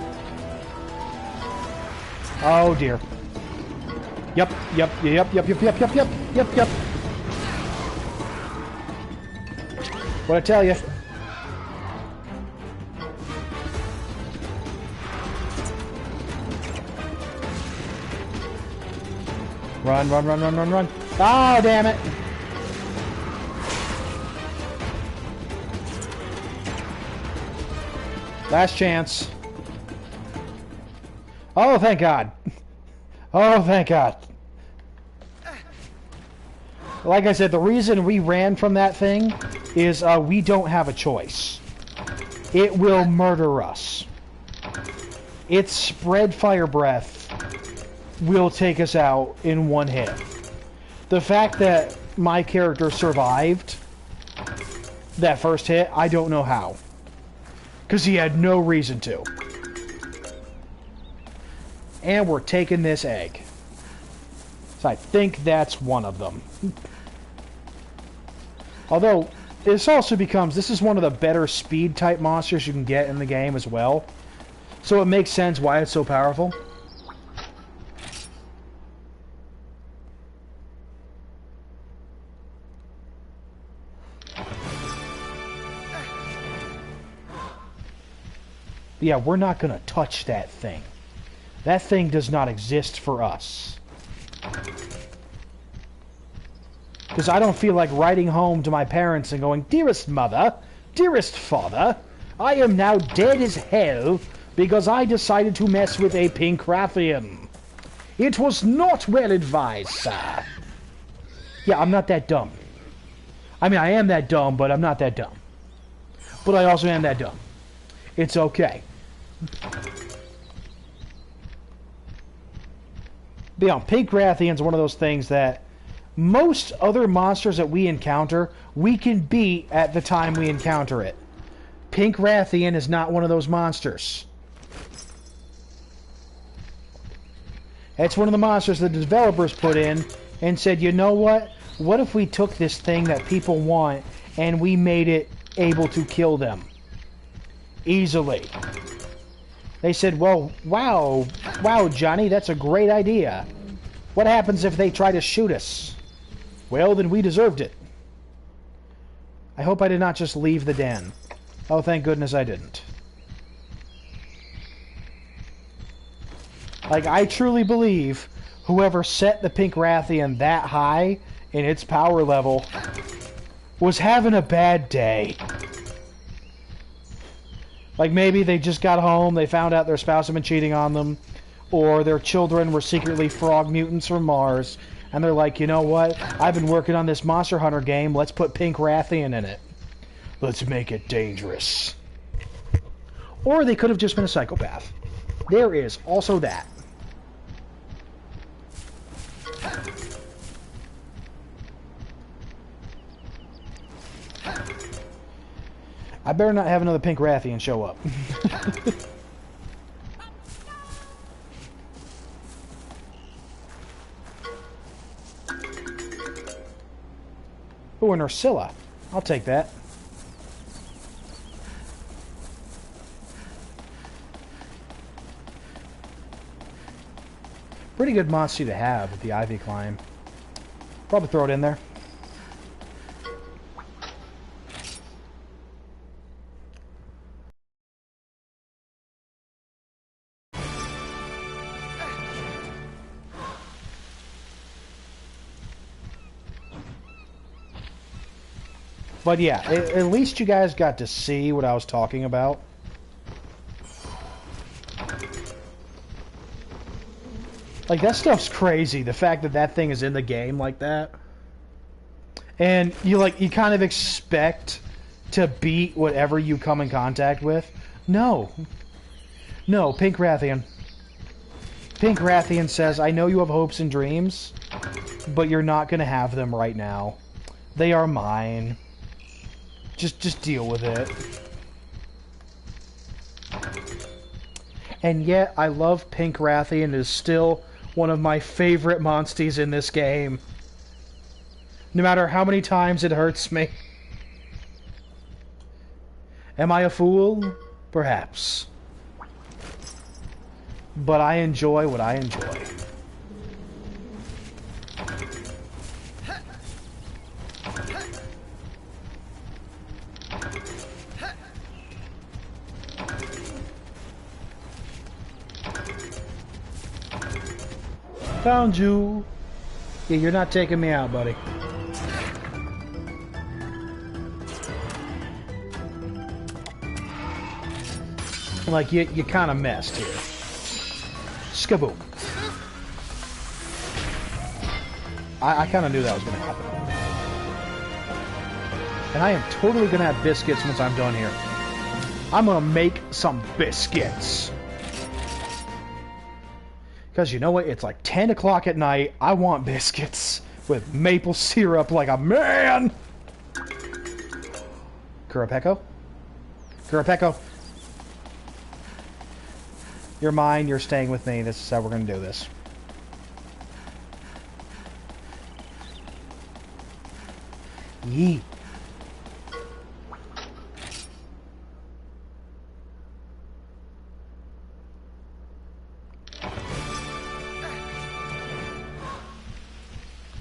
Oh dear. Yep, yep, yep, yep, yep, yep, yep, yep, yep, yep. What'd I tell you? Run, run, run, run, run, run. Oh, damn it. Last chance. Oh, thank God. Oh, thank God. Like I said, the reason we ran from that thing is we don't have a choice. It will murder us. Its spread fire breath will take us out in one hit. The fact that my character survived that first hit, I don't know how. Because he had no reason to. And we're taking this egg. So I think that's one of them. Although, this also becomes, this is one of the better speed type monsters you can get in the game as well. So it makes sense why it's so powerful. Yeah, we're not going to touch that thing. That thing does not exist for us. Because I don't feel like writing home to my parents and going, "Dearest mother, dearest father, I am now dead as hell because I decided to mess with a Pickerathian. It was not well advised, sir." Yeah, I'm not that dumb. I mean, I am that dumb, but I'm not that dumb. But I also am that dumb. It's okay. But yeah, Pickerathian's one of those things that most other monsters that we encounter, we can beat at the time we encounter it. Pickerathian is not one of those monsters. It's one of the monsters that the developers put in and said, you know what? What if we took this thing that people want and we made it able to kill them easily? They said, well, wow, Johnny, that's a great idea. What happens if they try to shoot us? Well, then we deserved it. I hope I did not just leave the den. Oh, thank goodness I didn't. Like, I truly believe whoever set the Pickerathian that high in its power level was having a bad day. Like, maybe they just got home, they found out their spouse had been cheating on them, or their children were secretly frog mutants from Mars, and they're like, you know what? I've been working on this Monster Hunter game, let's put Pickerathian in it. Let's make it dangerous. Or they could have just been a psychopath. There is also that. I better not have another pink Rathian show up. Ooh, an Ursula. I'll take that. Pretty good monster to have with the Ivy Climb. Probably throw it in there. But yeah, at least you guys got to see what I was talking about. Like, that stuff's crazy, the fact that that thing is in the game like that. And you kind of expect to beat whatever you come in contact with. No. No, Pink Rathian. Pink Rathian says, I know you have hopes and dreams, but you're not going to have them right now. They are mine. Just deal with it. And yet, I love Pink Rathian. It is still one of my favorite monsties in this game. No matter how many times it hurts me. Am I a fool? Perhaps. But I enjoy what I enjoy. Found you. Yeah, you're not taking me out, buddy. Like, you kind of messed here. Skaboom. I kind of knew that was going to happen. And I am totally going to have biscuits once I'm done here. I'm going to make some biscuits. Because you know what? It's like 10 o'clock at night. I want biscuits with maple syrup like a man. Kurapeko? Kurapeko? You're mine. You're staying with me. This is how we're going to do this. Yee.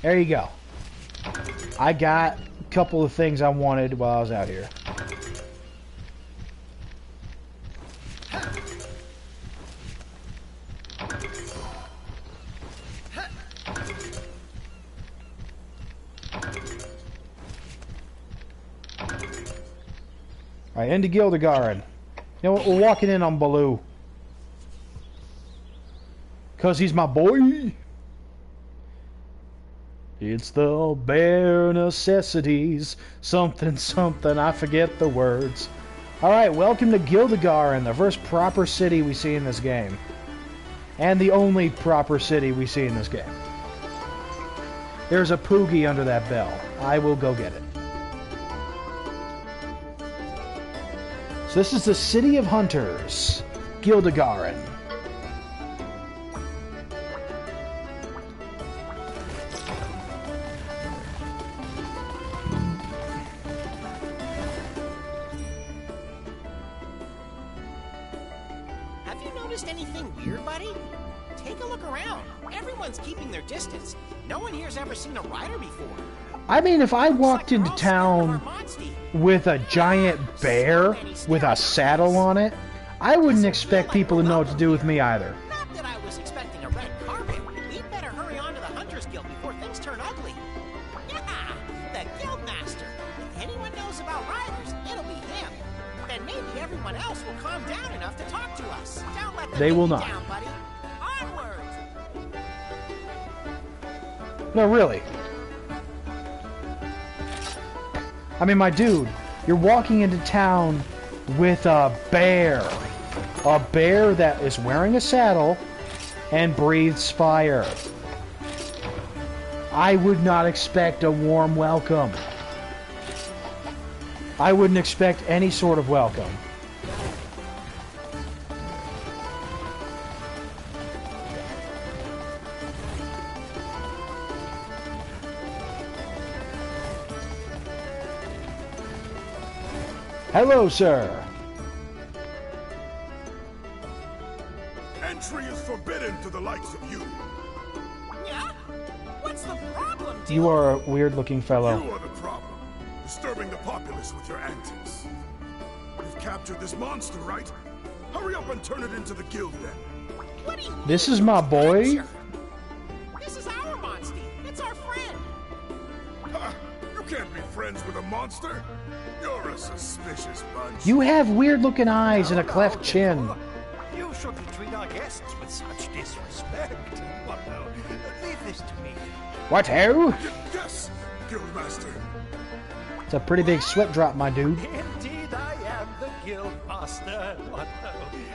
There you go. I got a couple of things I wanted while I was out here. Alright, into Gildegarin. You know what? We're walking in on Baloo. Because he's my boy. It's the bare necessities. Something, something, I forget the words. Alright, welcome to Gildegarin, the first proper city we see in this game. And the only proper city we see in this game. There's a Poogie under that bell. I will go get it. So this is the City of Hunters, Gildegarin. Have you noticed anything weird, buddy? Take a look around. Everyone's keeping their distance. No one here's ever seen a rider before. I mean, if I walked into town with a giant bear with a saddle on it, I wouldn't expect people to know what to do with me either. Not that I was expecting a red carpet. We'd better hurry on to the Hunters Guild before things turn ugly. Yeah, the Guildmaster. If anyone knows about riders, it'll be him. Then maybe everyone else will calm down enough to talk to us. Don't let them They will beat you not. down, buddy. Onward! No, really. I mean, my dude, you're walking into town with a bear. A bear that is wearing a saddle and breathes fire. I would not expect a warm welcome. I wouldn't expect any sort of welcome. Hello, sir. Entry is forbidden to the likes of you. Yeah? What's the problem, dude? You are a weird-looking fellow. You are the problem. Disturbing the populace with your antics. You've captured this monster, right? Hurry up and turn it into the guild then. What do you mean? This is my boy. This is our monster. It's our friend. Ha! You can't be friends with a monster. You're a suspicious bunch. You have weird-looking eyes and a cleft chin. You shouldn't treat our guests with such disrespect. What now? Leave this to me. What ho? Yes, Guildmaster. It's a pretty big sweat drop, my dude. Indeed, I am the guild master. What now?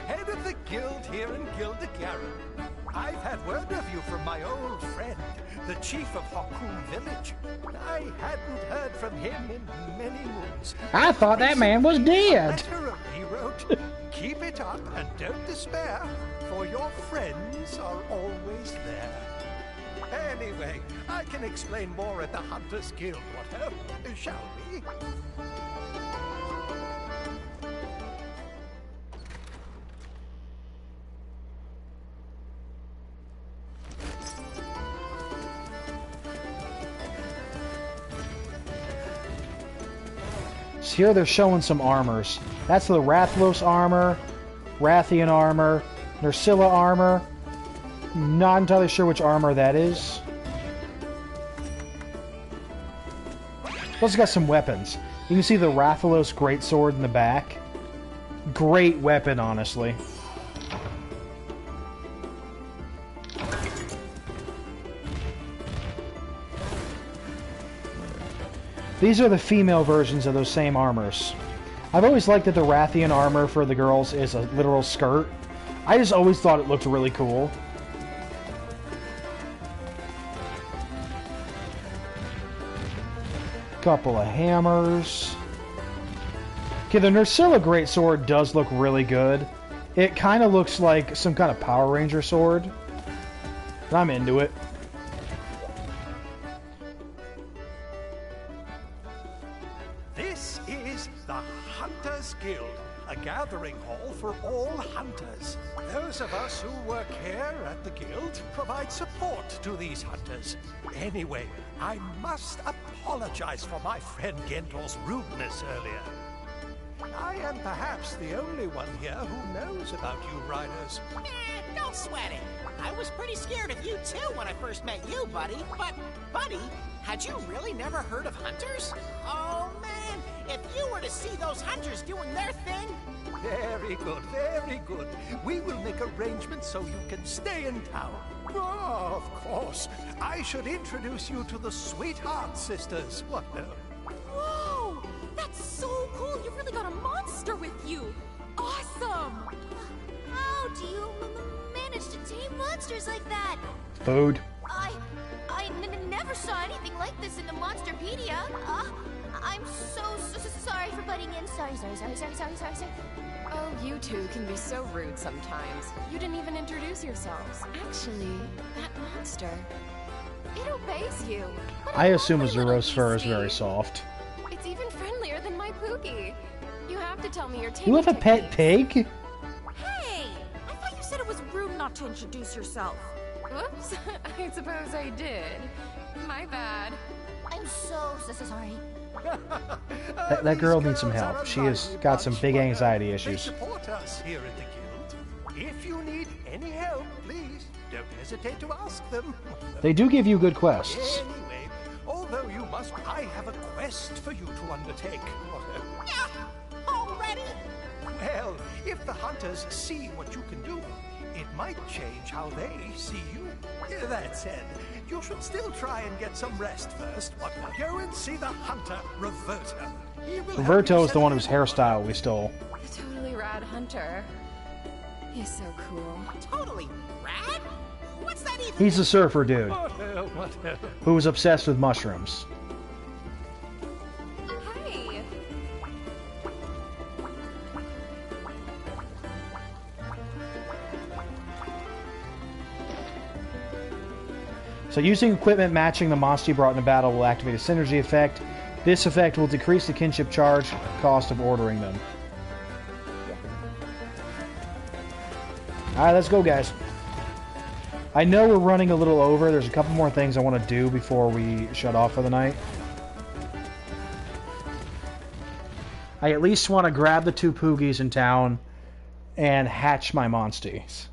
Head of the guild here in Gildegarren. I've had word of you from my old friend, the chief of Hokum village. I hadn't heard from him in many moons. I thought that man was dead. Letter he wrote. Keep it up and don't despair, for your friends are always there. Anyway, I can explain more at the Hunters Guild, what ho? Shall we? So here they're showing some armors. That's the Rathlos armor, Rathian armor, Nursilla armor. Not entirely sure which armor that is. Plus, got some weapons. You can see the Rathalos greatsword in the back. Great weapon, honestly. These are the female versions of those same armors. I've always liked that the Rathian armor for the girls is a literal skirt. I just always thought it looked really cool. Couple of hammers. Okay, the Nursilla greatsword does look really good. It kind of looks like some kind of Power Ranger sword. But I'm into it. This is the Hunters Guild, a gathering hall for all hunters. Those of us who work here at the guild provide support to these hunters. Anyway, I must apologize for my friend Gentor's rudeness earlier. I am perhaps the only one here who knows about you riders. Don't sweat it. I was pretty scared of you too when I first met you, buddy. But, buddy, had you really never heard of hunters? Oh, man, if you were to see those hunters doing their thing... Very good, very good. We will make arrangements so you can stay in town. Oh, of course. I should introduce you to the Sweetheart Sisters. What now? Whoa! That's so cool! You've really got a monster with you! Awesome! How do you manage to tame monsters like that? Food. I never saw anything like this in the Monsterpedia. I'm so sorry for butting in. Sorry. Oh, you two can be so rude sometimes. You didn't even introduce yourselves. Actually, that monster, it obeys you. I assume Azuro's fur is very soft. It's even friendlier than my Pookie. You have to tell me your You have a pet pig? Hey! I thought you said it was rude not to introduce yourself. Whoops, I suppose I did. My bad. I'm so sorry. That girl needs some help. She has got some big anxiety They issues. support us here at the guild. If you need any help, please don't hesitate to ask them. They do give you good quests. Anyway, although you must, I have a quest for you to undertake. Yeah, already? Well, if the hunters see what you can do, it might change how they see you. That said, you should still try and get some rest first. What? Go and see the hunter, Roberto. He will help you Roberto is the settle one whose in. hairstyle we stole. A totally rad hunter. He's so cool. Totally rad? What's that even? He's the surfer dude What hell? who was obsessed with mushrooms. Hey! So using equipment matching the monster you brought into battle will activate a synergy effect. This effect will decrease the kinship charge cost of ordering them. Alright, let's go, guys. I know we're running a little over. There's a couple more things I want to do before we shut off for the night. I at least want to grab the 2 Poogies in town and hatch my monsties.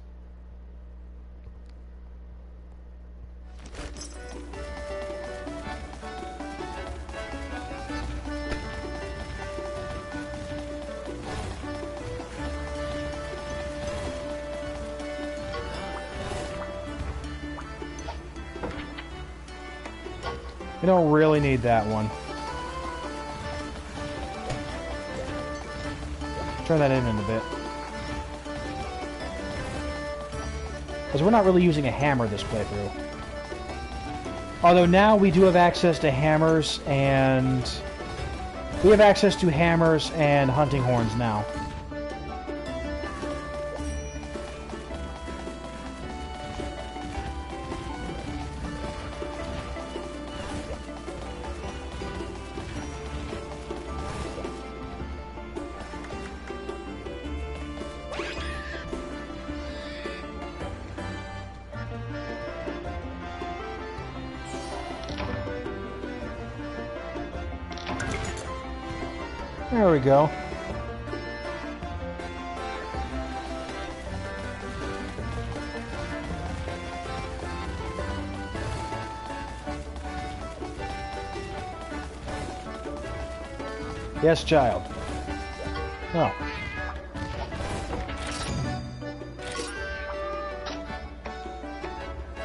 We don't really need that one. Turn that in a bit. Because we're not really using a hammer this playthrough. Although now we do have access to hammers and... We have access to hammers and hunting horns now. There we go. Yes, child. Oh.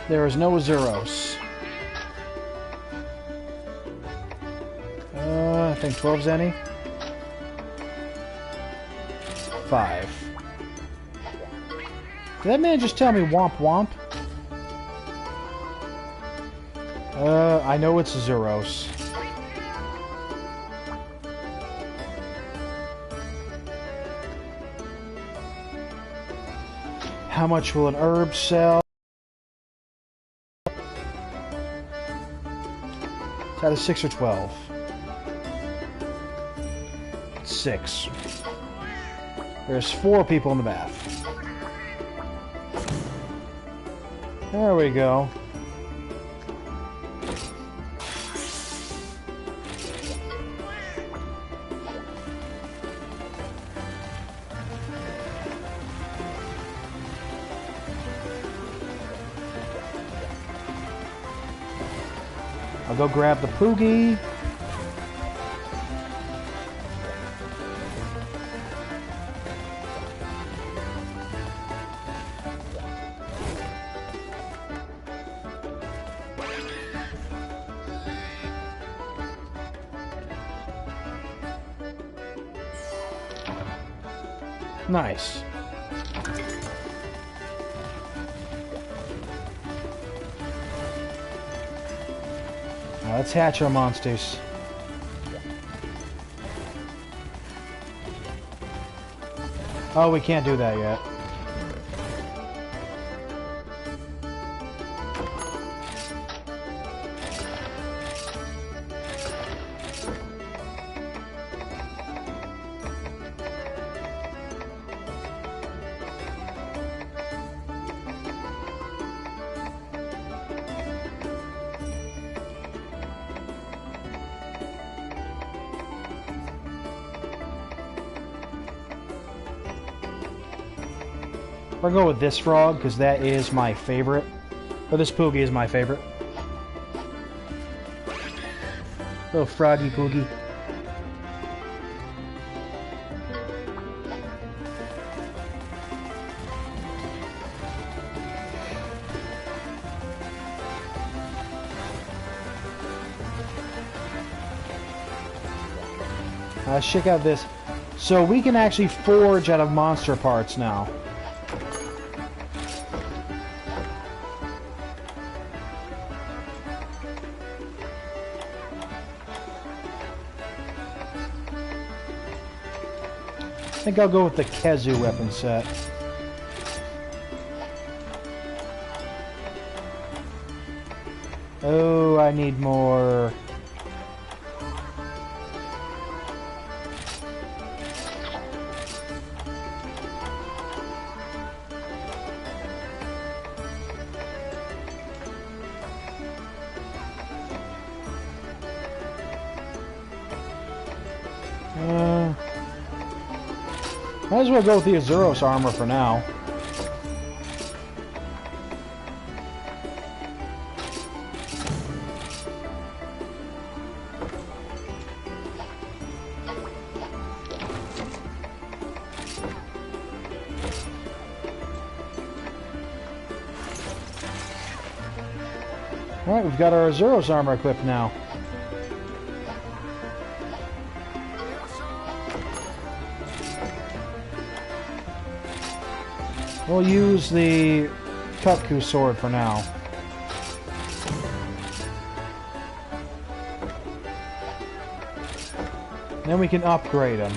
There is no Azuros. I think 12's any. 5. Did that man just tell me womp womp? I know it's Azuros. How much will an herb sell? It's either 6 or 12. 6. There's 4 people in the bath. There we go. I'll go grab the Poogie. Nice. Now let's hatch our monsters. Oh, we can't do that yet. We're going to go with this frog, because that is my favorite. Or this Poogie is my favorite. Little froggy Poogie. Let's check out this. So we can actually forge out of monster parts now. think I'll go with the Kezu weapon set. Oh, I need more. Might as well go with the Azuros armor for now. Alright, we've got our Azuros armor equipped now. We'll use the Kutku sword for now. Then we can upgrade them.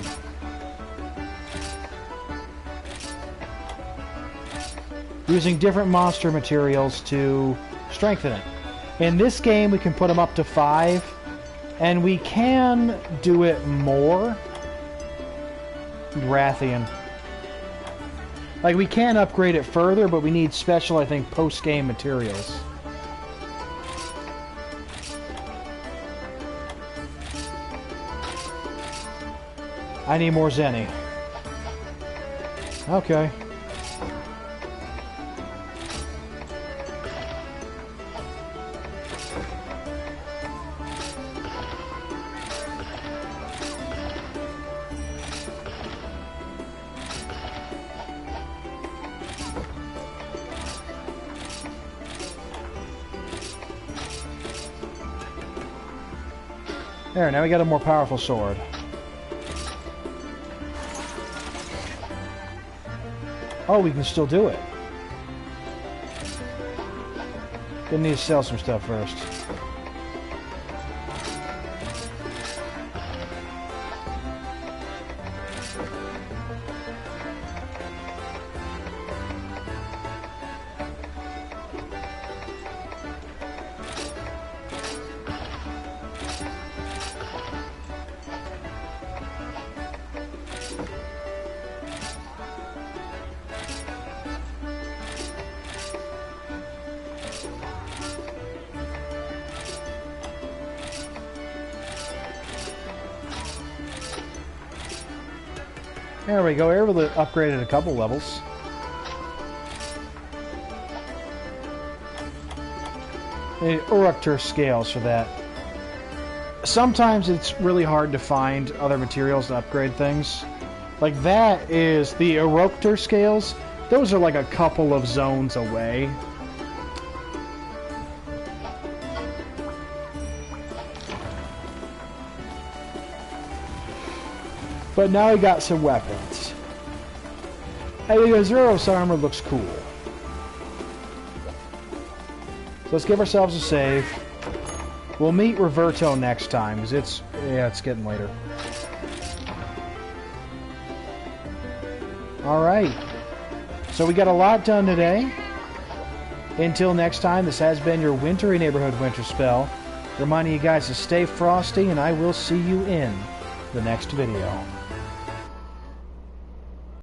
Using different monster materials to strengthen it. In this game, we can put them up to 5, and we can do it more. Rathian. Like, we can upgrade it further, but we need special, I think, post-game materials. I need more Zenny. Okay. There, now we got a more powerful sword. Oh, we can still do it. Gonna need to sell some stuff first. There we go, we're able to upgrade it a couple levels. The Uruktur scales for that. Sometimes it's really hard to find other materials to upgrade things. Like that is the Uruktur scales. Those are like a couple of zones away. But now we got some weapons. I think Azuros armor looks cool. So let's give ourselves a save. We'll meet Roberto next time, because it's getting later. Alright. So we got a lot done today. Until next time, this has been your wintry neighborhood Winterspell. Reminding you guys to stay frosty, and I will see you in the next video.